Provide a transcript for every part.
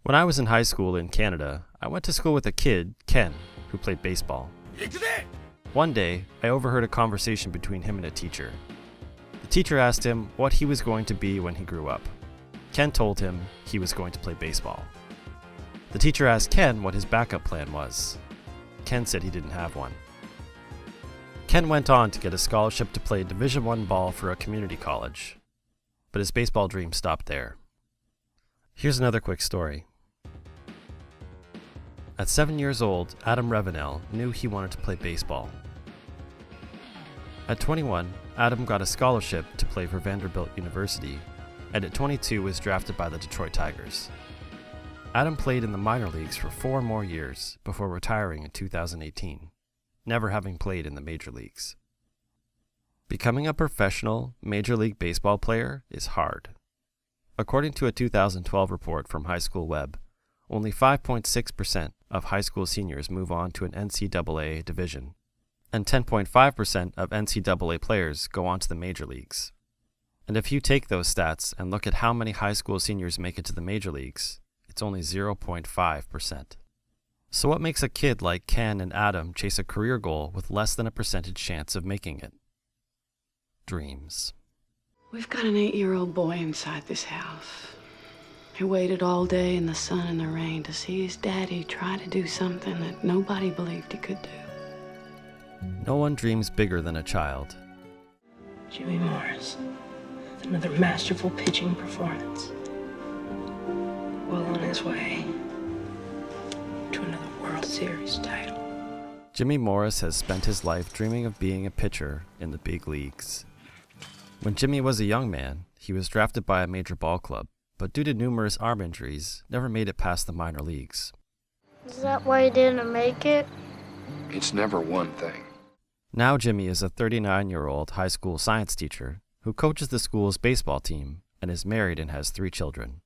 When I was in high school in Canada, I went to school with a kid, Ken, who played baseball. One day, I overheard a conversation between him and a teacher. The teacher asked him what he was going to be when he grew up. Ken told him he was going to play baseball. The teacher asked Ken what his backup plan was. Ken said he didn't have one. Ken went on to get a scholarship to play Division I ball for a community college, but his baseball dream stopped there. Here's another quick story. At 7 years old, Adam Revenell knew he wanted to play baseball. At 21, Adam got a scholarship to play for Vanderbilt University, and at 22 was drafted by the Detroit Tigers. Adam played in the minor leagues for 4 more years before retiring in 2018, never having played in the major leagues. Becoming a professional Major League Baseball player is hard. According to a 2012 report from High School Web, only 5.6% of high school seniors move on to an NCAA division, and 10.5% of NCAA players go on to the major leagues. And if you take those stats and look at how many high school seniors make it to the major leagues, it's only 0.5%. So what makes a kid like Ken and Adam chase a career goal with less than a percentage chance of making it? Dreams. We've got an 8-year-old boy inside this house. He waited all day in the sun and the rain to see his daddy try to do something that nobody believed he could do. No one dreams bigger than a child. Jimmy Morris, another masterful pitching performance. Well on his way to another World Series title. Jimmy Morris has spent his life dreaming of being a pitcher in the big leagues. When Jimmy was a young man, he was drafted by a major ball club, but due to numerous arm injuries, never made it past the minor leagues. Is that why you didn't make it? It's never one thing. Now Jimmy is a 39-year-old high school science teacher who coaches the school's baseball team and is married and has 3 children.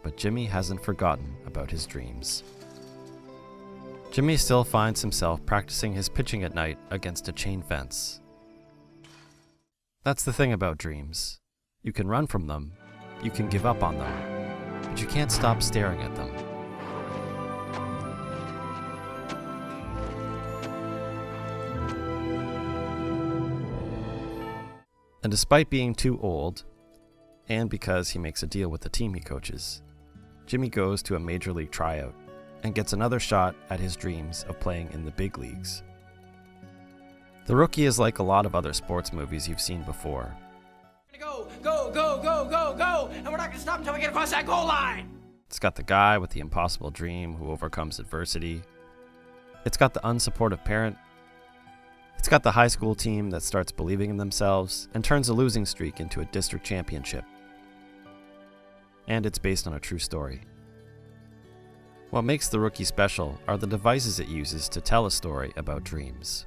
But Jimmy hasn't forgotten about his dreams. Jimmy still finds himself practicing his pitching at night against a chain fence. That's the thing about dreams. You can run from them, you can give up on them, but you can't stop staring at them. And despite being too old, and because he makes a deal with the team he coaches, Jimmy goes to a major league tryout and gets another shot at his dreams of playing in the big leagues. The Rookie is like a lot of other sports movies you've seen before. Go, go, go, go, go, go, and we're not going to stop until we get across that goal line. It's got the guy with the impossible dream who overcomes adversity. It's got the unsupportive parent. It's got the high school team that starts believing in themselves and turns a losing streak into a district championship. And it's based on a true story. What makes The Rookie special are the devices it uses to tell a story about dreams.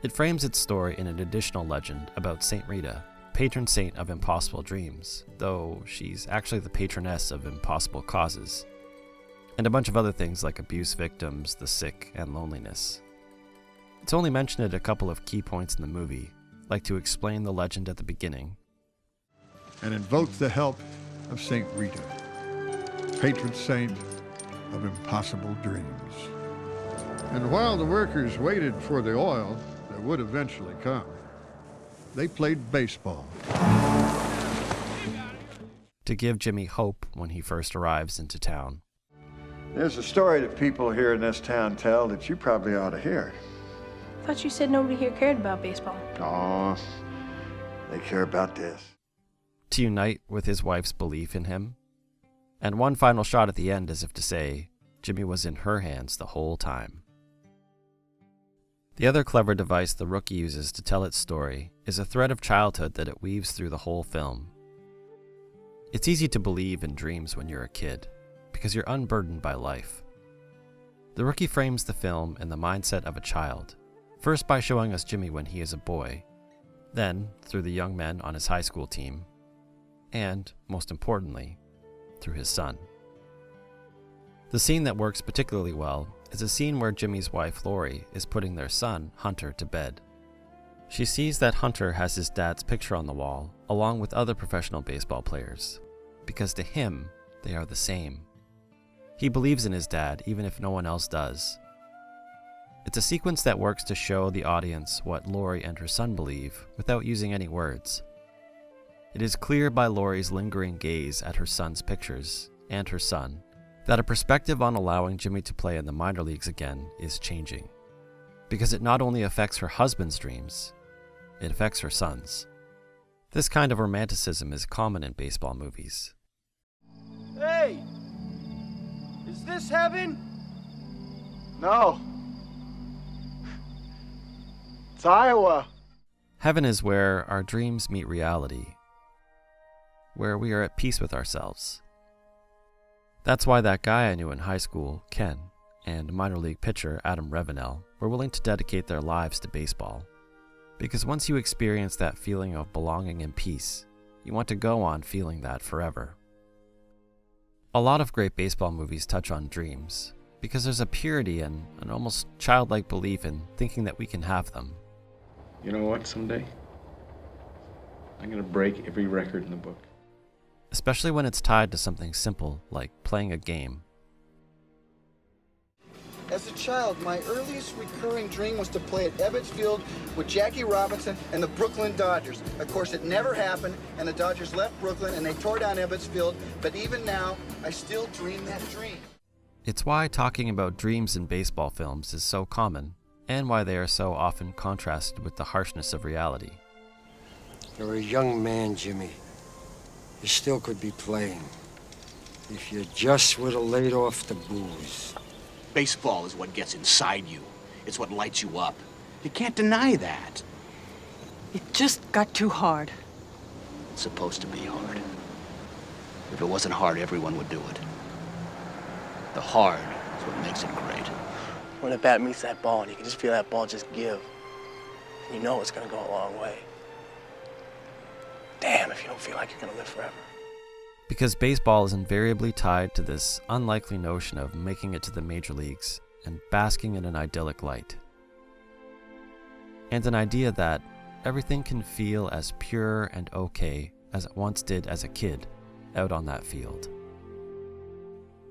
It frames its story in an additional legend about Saint Rita, patron saint of impossible dreams, though she's actually the patroness of impossible causes, and a bunch of other things like abuse victims, the sick, and loneliness. It's only mentioned at a couple of key points in the movie, like to explain the legend at the beginning. And invoke the help of Saint Rita, patron saint of impossible dreams. And while the workers waited for the oil that would eventually come, they played baseball. To give Jimmy hope when he first arrives into town. There's a story that people here in this town tell that you probably ought to hear. I thought you said nobody here cared about baseball. Oh, they care about this. To unite with his wife's belief in him. And one final shot at the end as if to say, Jimmy was in her hands the whole time. The other clever device The Rookie uses to tell its story is a thread of childhood that it weaves through the whole film. It's easy to believe in dreams when you're a kid, because you're unburdened by life. The Rookie frames the film in the mindset of a child, first by showing us Jimmy when he is a boy, then through the young men on his high school team, and, most importantly, through his son. The scene that works particularly well is a scene where Jimmy's wife Lori is putting their son, Hunter, to bed. She sees that Hunter has his dad's picture on the wall, along with other professional baseball players, because to him, they are the same. He believes in his dad even if no one else does. It's a sequence that works to show the audience what Laurie and her son believe without using any words. It is clear by Laurie's lingering gaze at her son's pictures and her son that a perspective on allowing Jimmy to play in the minor leagues again is changing, because it not only affects her husband's dreams, it affects her son's. This kind of romanticism is common in baseball movies. Hey! Is this heaven? No. It's Iowa. Heaven is where our dreams meet reality, where we are at peace with ourselves. That's why that guy I knew in high school, Ken, and minor league pitcher Adam Revenell were willing to dedicate their lives to baseball. Because once you experience that feeling of belonging and peace, you want to go on feeling that forever. A lot of great baseball movies touch on dreams, because there's a purity and an almost childlike belief in thinking that we can have them. You know what, someday I'm gonna break every record in the book. Especially when it's tied to something simple like playing a game. As a child, my earliest recurring dream was to play at Ebbets Field with Jackie Robinson and the Brooklyn Dodgers. Of course, it never happened, and the Dodgers left Brooklyn and they tore down Ebbets Field, but even now, I still dream that dream. It's why talking about dreams in baseball films is so common, and why they are so often contrasted with the harshness of reality. You're a young man, Jimmy. You still could be playing. If you just would have laid off the booze. Baseball is what gets inside you. It's what lights you up. You can't deny that. It just got too hard. It's supposed to be hard. If it wasn't hard, everyone would do it. The hard is what makes it great. When a bat meets that ball and you can just feel that ball just give, and you know it's gonna go a long way. Damn if you don't feel like you're gonna live forever. Because baseball is invariably tied to this unlikely notion of making it to the major leagues and basking in an idyllic light. And an idea that everything can feel as pure and okay as it once did as a kid out on that field.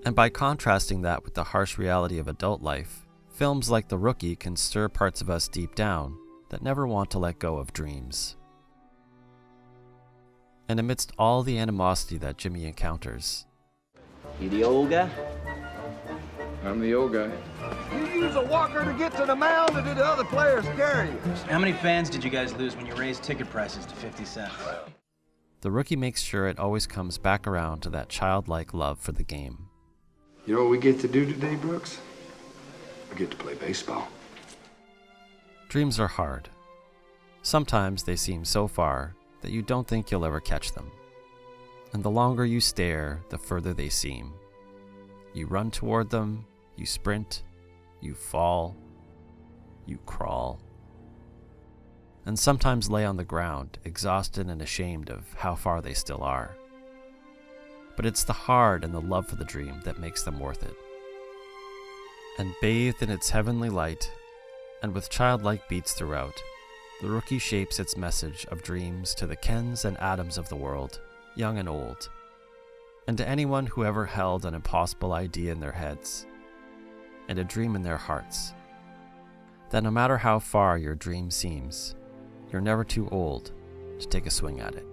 And by contrasting that with the harsh reality of adult life, films like The Rookie can stir parts of us deep down that never want to let go of dreams. And amidst all the animosity that Jimmy encounters, You the old guy? I'm the old guy. You use a walker to get to the mound, or did the other players carry you? How many fans did you guys lose when you raised ticket prices to 50 cents? The Rookie makes sure it always comes back around to that childlike love for the game. You know what we get to do today, Brooks? We get to play baseball. Dreams are hard. Sometimes they seem so far that you don't think you'll ever catch them. And the longer you stare, the further they seem. You run toward them, you sprint, you fall, you crawl. And sometimes lay on the ground, exhausted and ashamed of how far they still are. But it's the hard and the love for the dream that makes them worth it. And bathed in its heavenly light, and with childlike beats throughout, The Rookie shapes its message of dreams to the Kens and Adams of the world, young and old, and to anyone who ever held an impossible idea in their heads, and a dream in their hearts, that no matter how far your dream seems, you're never too old to take a swing at it.